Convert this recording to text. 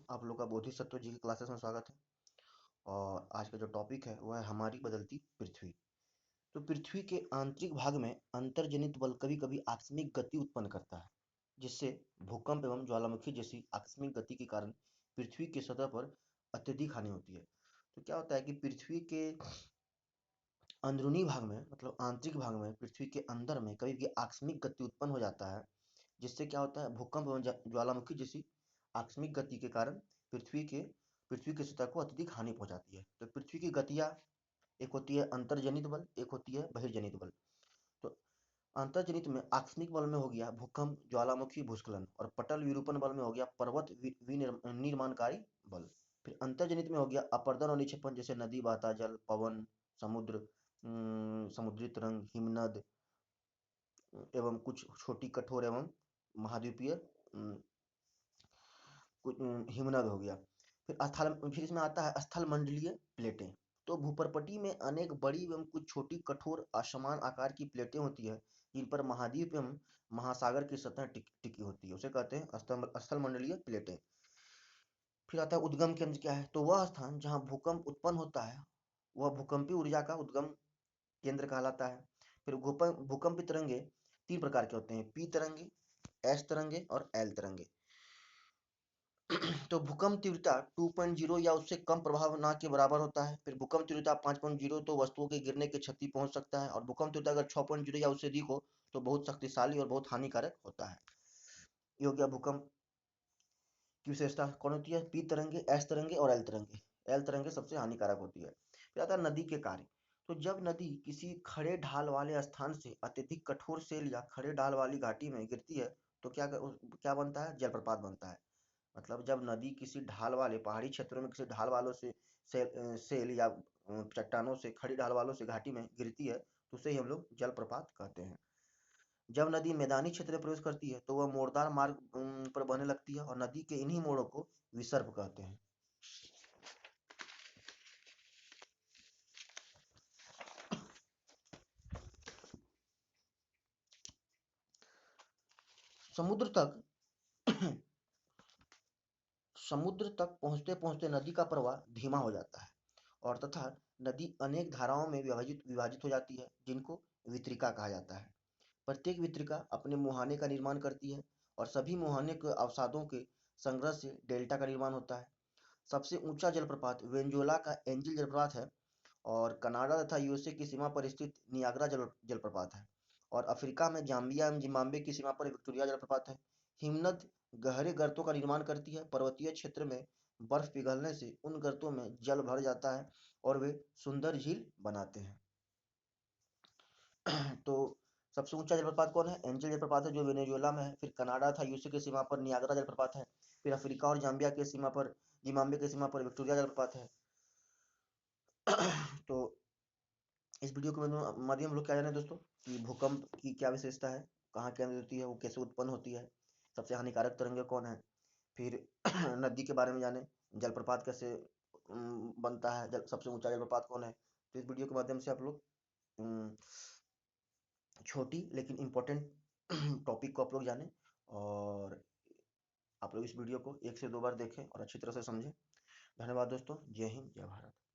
आप लोग का बोधिसत्व जी की क्लासेस में स्वागत है। और आज का जो टॉपिक है वह है हमारी बदलती पृथ्वी। तो पृथ्वी के आंतरिक भाग में अंतर्जनित बल कभी कभी आकस्मिक गति उत्पन्न करता है, जिससे भूकंप एवं ज्वालामुखी जैसी आकस्मिक गति के कारण पृथ्वी की सतह पर अत्यधिक हानि होती है। तो क्या होता है कि पृथ्वी के अंदरूनी भाग में, मतलब आंतरिक भाग में, पृथ्वी के अंदर में कभी भी आकस्मिक गति उत्पन्न हो जाता है, जिससे क्या होता है भूकंप एवं ज्वालामुखी जैसी आकस्मिक गति के कारण पृथ्वी की सतह को अत्यधिक हानि पहुंचाती है। तो पृथ्वी की गतियां, एक होती है अंतर्जनित बल, एक होती है बहिर्जनित बल। तो अंतर्जनित में आकस्मिक बल में हो गया भूकंप, ज्वालामुखी, भूस्खलन, और पटल विरूपण बल में हो गया पर्वत विनिर्माणकारी बल। फिर अंतर्जनित में हो गया अपर्दन और निक्षेपण, जैसे नदी, बहता जल, पवन, समुद्र, समुद्री तरंग, हिमनद एवं कुछ छोटी कठोर एवं महाद्वीपीय हिमनद हो गया। फिर इसमें आता है स्थल मंडलीय प्लेटें। तो भूपर्पटी में अनेक बड़ी एवं कुछ छोटी कठोर असमान आकार की प्लेटें होती है, जिन पर महाद्वीप एवं महासागर की सतह टिकी होती है, उसे कहते हैं स्थल मंडलीय प्लेटें। फिर आता है उद्गम केंद्र। क्या है? तो वह स्थान जहाँ भूकंप उत्पन्न होता है वह भूकंपीय ऊर्जा का उद्गम केंद्र कहलाता है। फिर भूकंपी तरंगे तीन प्रकार के होते हैं: पी तरंगे, एस तरंगे और एल तरंगे। तो भूकंप तीव्रता 2.0 या उससे कम प्रभाव ना के बराबर होता है। फिर भूकंप तीव्रता 5.0 तो वस्तुओं के गिरने की क्षति पहुंच सकता है, और भूकंप तीव्रता अगर 6.0 या उससे अधिक हो तो बहुत शक्तिशाली और बहुत हानिकारक होता है। ये हो गया भूकंप की विशेषता। कौन होती है? पी तरंगे, एस तरंगे और एल तरंगे। एल तरंगे सबसे हानिकारक होती है। फिर आता है नदी के कार्य। तो जब नदी किसी खड़े ढाल वाले स्थान से अत्यधिक कठोर सेल या खड़े ढाल वाली घाटी में गिरती है तो क्या बनता है? जलप्रपात बनता है। मतलब जब नदी किसी ढाल वाले पहाड़ी क्षेत्रों में किसी ढाल वालों से सेल या चट्टानों से, खड़ी ढाल वालों से घाटी में गिरती है तो उसे ही हम लोग जलप्रपात कहते हैं। जब नदी मैदानी क्षेत्र में प्रवेश करती है तो वह मोड़दार मार्ग पर बहने लगती है, और नदी के इन्हीं मोड़ों को विसर्प कहते हैं। समुद्र तक समुद्र तक पहुंचते पहुंचते नदी का प्रवाह धीमा हो जाता है, और तथा नदी अनेक धाराओं में विभाजित विभाजित हो जाती है, जिनको वितरिका कहा जाता है। प्रत्येक वितरिका अपने मुहाने का निर्माण करती है, और सभी मुहाने के अवसादों के संग्रह से डेल्टा का निर्माण होता है। सबसे ऊंचा जलप्रपात वेनेजुएला का एंजिल जलप्रपात है, और कनाडा तथा यूएसए की सीमा पर स्थित नियाग्रा जलप्रपात है, और अफ्रीका में जाम्बिया एवं जिम्बाब्वे की सीमा पर विक्टोरिया जलप्रपात है। हिमनद गहरे गर्तों का निर्माण करती है। पर्वतीय क्षेत्र में बर्फ पिघलने से उन गर्तों में जल भर जाता है और वे सुंदर झील बनाते हैं। तो सबसे ऊंचा जलप्रपात कौन है? एंजिल जलप्रपात है, जो वेनेजुएला में है। फिर कनाडा था यूएसए की सीमा पर नियाग्रा जलप्रपात है। फिर अफ्रीका और जाम्बिया की सीमा पर, जिम्बाब्वे की सीमा पर विक्टोरिया जलप्रपात है। तो इस वीडियो के माध्यम हम लोग क्या जाने दोस्तों कि भूकंप की क्या विशेषता है, कहाँ केंद्रित होती है, वो कैसे उत्पन्न होती है, सबसे हानिकारक तरंगे कौन है। फिर नदी के बारे में जाने, जलप्रपात कैसे बनता है, सबसे ऊंचा जलप्रपात कौन है। तो इस वीडियो के माध्यम से आप लोग छोटी लेकिन इम्पोर्टेंट टॉपिक को आप लोग जाने, और आप लोग इस वीडियो को 1 से 2 बार देखें और अच्छी तरह से समझें। धन्यवाद दोस्तों। जय हिंद, जय भारत।